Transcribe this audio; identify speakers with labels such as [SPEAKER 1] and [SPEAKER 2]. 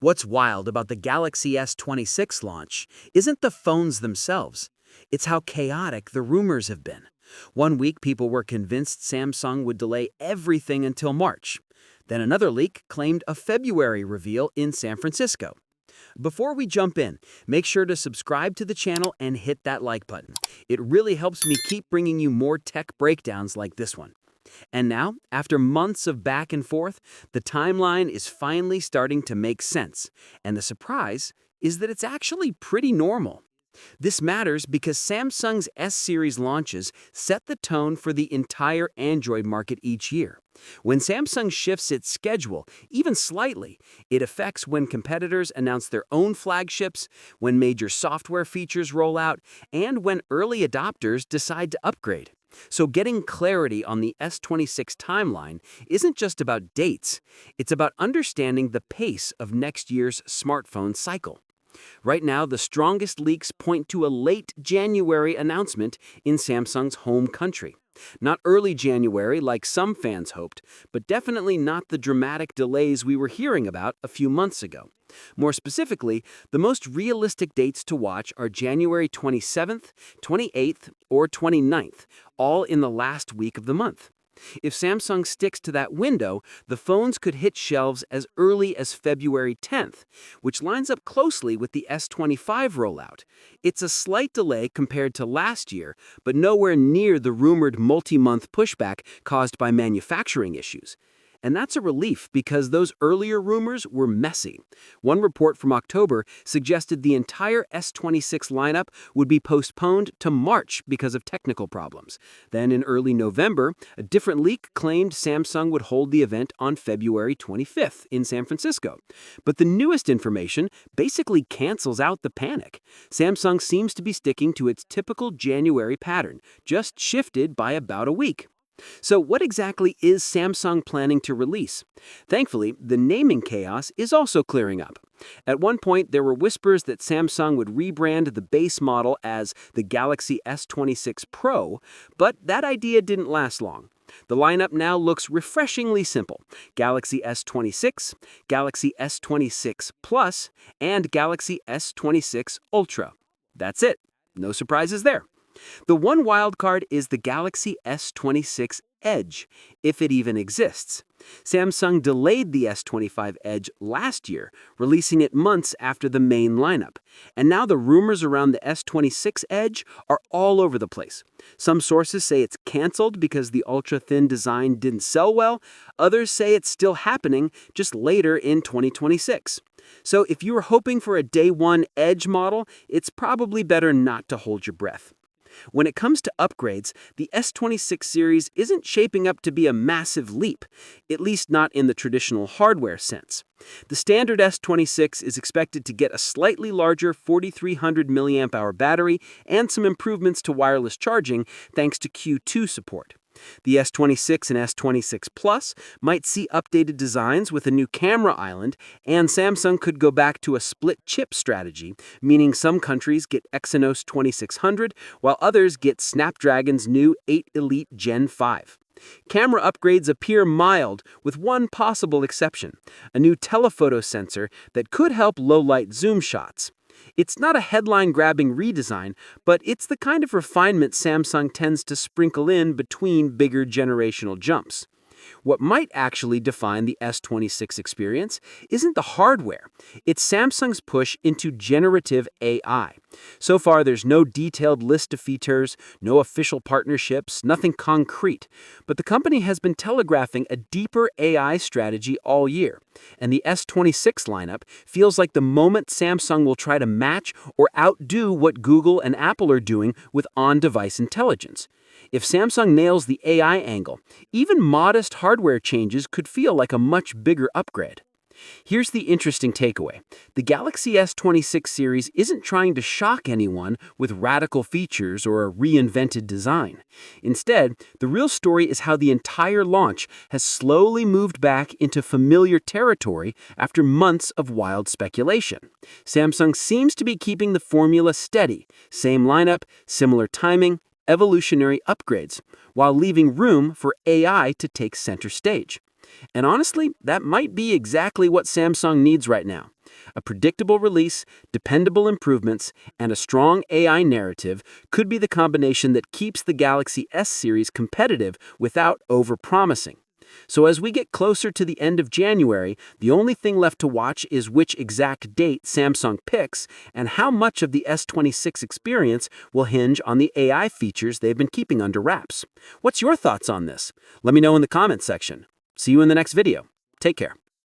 [SPEAKER 1] What's wild about the Galaxy S26 launch isn't the phones themselves, it's how chaotic the rumors have been. One week, people were convinced Samsung would delay everything until March. Then another leak claimed a February reveal in San Francisco. Before we jump in, make sure to subscribe to the channel and hit that like button. It really helps me keep bringing you more tech breakdowns like this one. And now, after months of back and forth, the timeline is finally starting to make sense. And the surprise is that it's actually pretty normal. This matters because Samsung's S-series launches set the tone for the entire Android market each year. When Samsung shifts its schedule, even slightly, it affects when competitors announce their own flagships, when major software features roll out, and when early adopters decide to upgrade. So getting clarity on the S26 timeline isn't just about dates, it's about understanding the pace of next year's smartphone cycle. Right now, the strongest leaks point to a late January announcement in Samsung's home country. Not early January like some fans hoped, but definitely not the dramatic delays we were hearing about a few months ago. More specifically, the most realistic dates to watch are January 27th, 28th, or 29th, all in the last week of the month. If Samsung sticks to that window, the phones could hit shelves as early as February 10th, which lines up closely with the S25 rollout. It's a slight delay compared to last year, but nowhere near the rumored multi-month pushback caused by manufacturing issues. And that's a relief because those earlier rumors were messy. One report from October suggested the entire S26 lineup would be postponed to March because of technical problems. Then in early November, a different leak claimed Samsung would hold the event on February 25th in San Francisco. But the newest information basically cancels out the panic. Samsung seems to be sticking to its typical January pattern, just shifted by about a week. So what exactly is Samsung planning to release? Thankfully, the naming chaos is also clearing up. At one point, there were whispers that Samsung would rebrand the base model as the Galaxy S26 Pro, but that idea didn't last long. The lineup now looks refreshingly simple: Galaxy S26, Galaxy S26 Plus, and Galaxy S26 Ultra. That's it. No surprises there. The one wildcard is the Galaxy S26 Edge, if it even exists. Samsung delayed the S25 Edge last year, releasing it months after the main lineup. And now the rumors around the S26 Edge are all over the place. Some sources say it's canceled because the ultra-thin design didn't sell well. Others say it's still happening, just later in 2026. So if you were hoping for a day one Edge model, it's probably better not to hold your breath. When it comes to upgrades, the S26 series isn't shaping up to be a massive leap, at least not in the traditional hardware sense. The standard S26 is expected to get a slightly larger 4300 mAh battery and some improvements to wireless charging thanks to Q2 support. The S26 and S26 Plus might see updated designs with a new camera island, and Samsung could go back to a split chip strategy, meaning some countries get Exynos 2600 while others get Snapdragon's new 8 Elite Gen 5. Camera upgrades appear mild, with one possible exception: a new telephoto sensor that could help low-light zoom shots. It's not a headline-grabbing redesign, but it's the kind of refinement Samsung tends to sprinkle in between bigger generational jumps. What might actually define the S26 experience isn't the hardware, it's Samsung's push into generative AI. So far, there's no detailed list of features, no official partnerships, nothing concrete. But the company has been telegraphing a deeper AI strategy all year, and the S26 lineup feels like the moment Samsung will try to match or outdo what Google and Apple are doing with on-device intelligence. If Samsung nails the AI angle, even modest hardware changes could feel like a much bigger upgrade. Here's the interesting takeaway. The Galaxy S26 series isn't trying to shock anyone with radical features or a reinvented design. Instead, the real story is how the entire launch has slowly moved back into familiar territory after months of wild speculation. Samsung seems to be keeping the formula steady: same lineup, similar timing, evolutionary upgrades, while leaving room for AI to take center stage. And honestly, that might be exactly what Samsung needs right now. A predictable release, dependable improvements, and a strong AI narrative could be the combination that keeps the Galaxy S series competitive without overpromising. So as we get closer to the end of January, the only thing left to watch is which exact date Samsung picks and how much of the S26 experience will hinge on the AI features they've been keeping under wraps. What's your thoughts on this? Let me know in the comments section. See you in the next video. Take care.